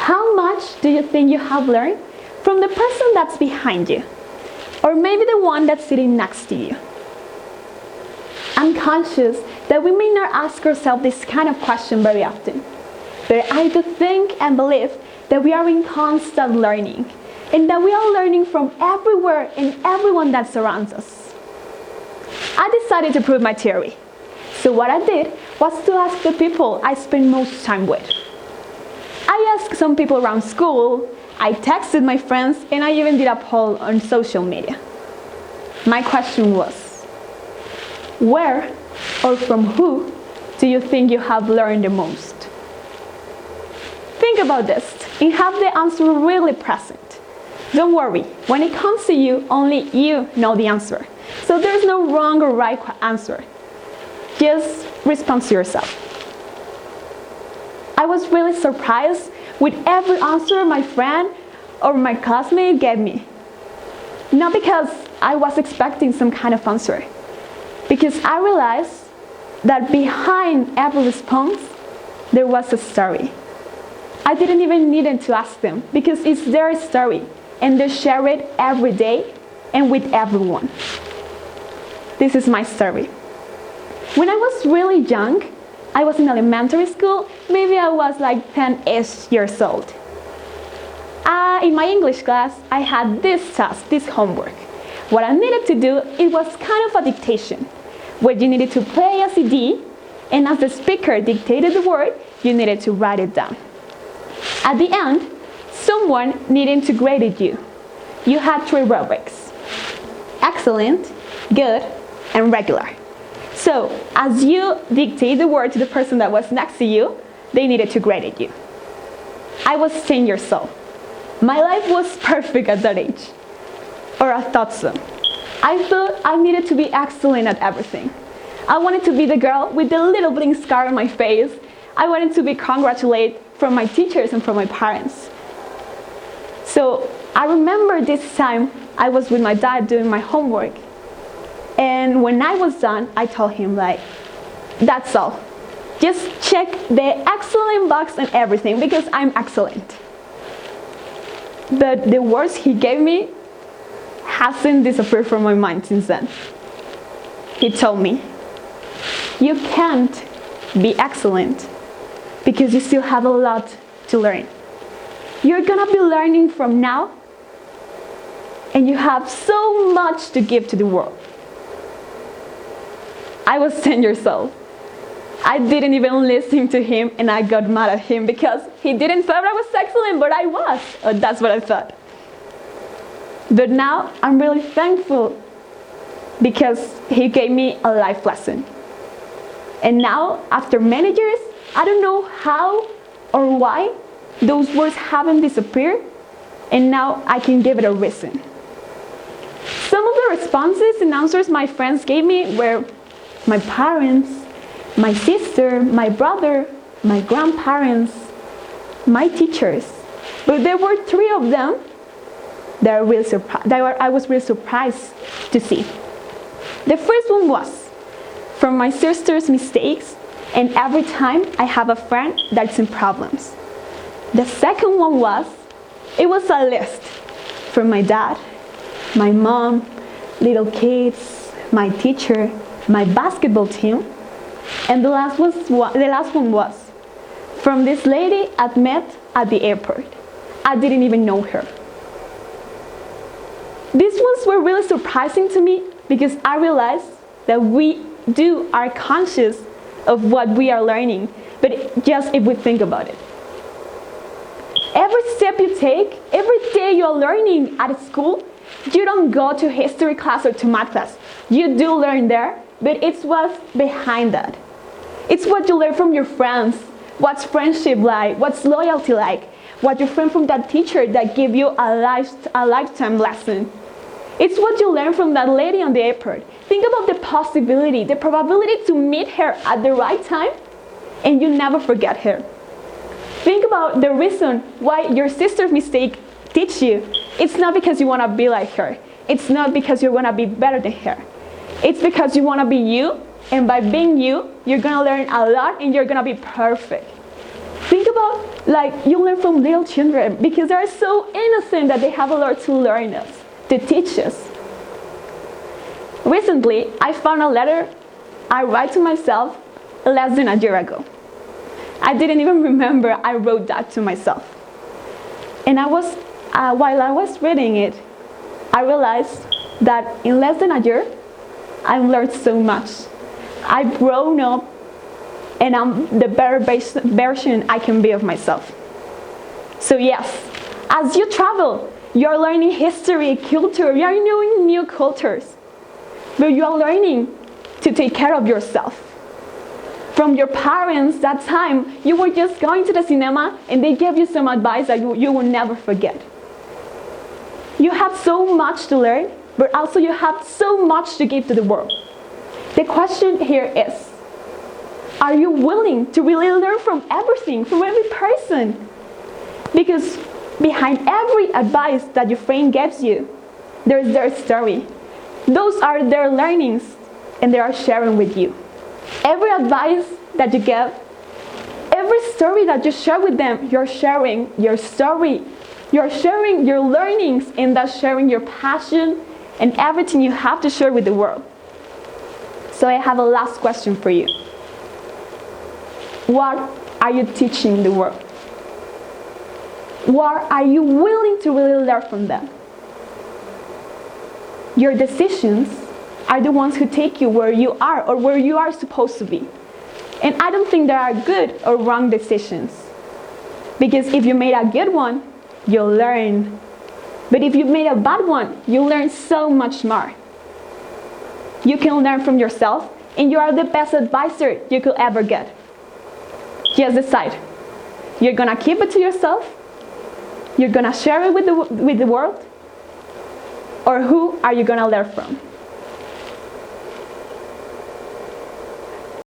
How much do you think you have learned from the person that's behind you? Or maybe the one that's sitting next to you? I'm conscious that we may not ask ourselves this kind of question very often. But I do think and believe that we are in constant learning, and that we are learning from everywhere and everyone that surrounds us. I decided to prove my theory. So what I did was to ask the people I spend most time with. I asked some people around school, I texted my friends, and I even did a poll on social media. My question was, where or from who do you think you have learned the most? Think about this and have the answer really present. Don't worry, when it comes to you, only you know the answer. So there's no wrong or right answer. Just respond to yourself. I was really surprised with every answer my friend or my classmate gave me. Not because I was expecting some kind of answer, because I realized that behind every response, there was a story. I didn't even need to ask them, because it's their story, and they share it every day and with everyone. This is my story. When I was really young, I was in elementary school, maybe I was like 10-ish years old. In my English class, I had this task, this homework. What I needed to do, it was kind of a dictation, where you needed to play a CD, and as the speaker dictated the word, you needed to write it down. At the end, someone needed to grade you. You had 3 rubrics: excellent, good, and regular. So, as you dictate the word to the person that was next to you, they needed to grade you. I was 10 years old. My life was perfect at that age. Or I thought so. I thought I needed to be excellent at everything. I wanted to be the girl with the little bling scar on my face. I wanted to be congratulated from my teachers and from my parents. So I remember this time I was with my dad doing my homework. And when I was done, I told him, like, that's all. Just check the excellent box and everything, because I'm excellent. But the words he gave me hasn't disappeared from my mind since then. He told me, you can't be excellent because you still have a lot to learn. You're gonna be learning from now, and you have so much to give to the world. I was 10 years old. I didn't even listen to him, and I got mad at him because he didn't thought I was excellent, but I was. Or that's what I thought. But now I'm really thankful because he gave me a life lesson. And now, after many years, I don't know how or why those words haven't disappeared, and now I can give it a reason. Some of the responses and answers my friends gave me were my parents, my sister, my brother, my grandparents, my teachers. But there were 3 of them that I was really surprised to see. The first one was from my sister's mistakes, and every time I have a friend that's in problems. The second one was, it was a list from my dad, my mom, little kids, my teacher, my basketball team, and the last one was from this lady I met at the airport. I didn't even know her. These ones were really surprising to me because I realized that we are conscious of what we are learning, but just if we think about it. Every step you take, every day you are learning at school, you don't go to history class or to math class. You do learn there, but it's what's behind that. It's what you learn from your friends. What's friendship like? What's loyalty like? What you learn from that teacher that give you a lifetime lesson. It's what you learn from that lady on the airport. Think about the possibility, the probability to meet her at the right time, and you never forget her. Think about the reason why your sister's mistake teach you. It's not because you want to be like her. It's not because you want to be better than her. It's because you want to be you, and by being you, you're going to learn a lot and you're going to be perfect. Think about, like, you learn from little children because they're so innocent that they have a lot to learn us, to teach us. Recently, I found a letter I write to myself less than a year ago. I didn't even remember I wrote that to myself. And while I was reading it, I realized that in less than a year, I've learned so much. I've grown up, and I'm the better version I can be of myself. So yes, as you travel, you're learning history, culture, you're knowing new cultures. But you are learning to take care of yourself. From your parents, that time, you were just going to the cinema and they gave you some advice that you will never forget. You have so much to learn, but also you have so much to give to the world. The question here is, are you willing to really learn from everything, from every person? Because behind every advice that your friend gives you, there's their story. Those are their learnings, and they are sharing with you. Every advice that you give, every story that you share with them, you're sharing your story. You're sharing your learnings, and that's sharing your passion and everything you have to share with the world. So I have a last question for you. What are you teaching the world? What are you willing to really learn from them? Your decisions are the ones who take you where you are or where you are supposed to be. And I don't think there are good or wrong decisions. Because if you made a good one, you'll learn. But if you made a bad one, you'll learn so much more. You can learn from yourself, and you are the best advisor you could ever get. Just decide. You're gonna keep it to yourself, you're gonna share it with the world, or who are you gonna learn from?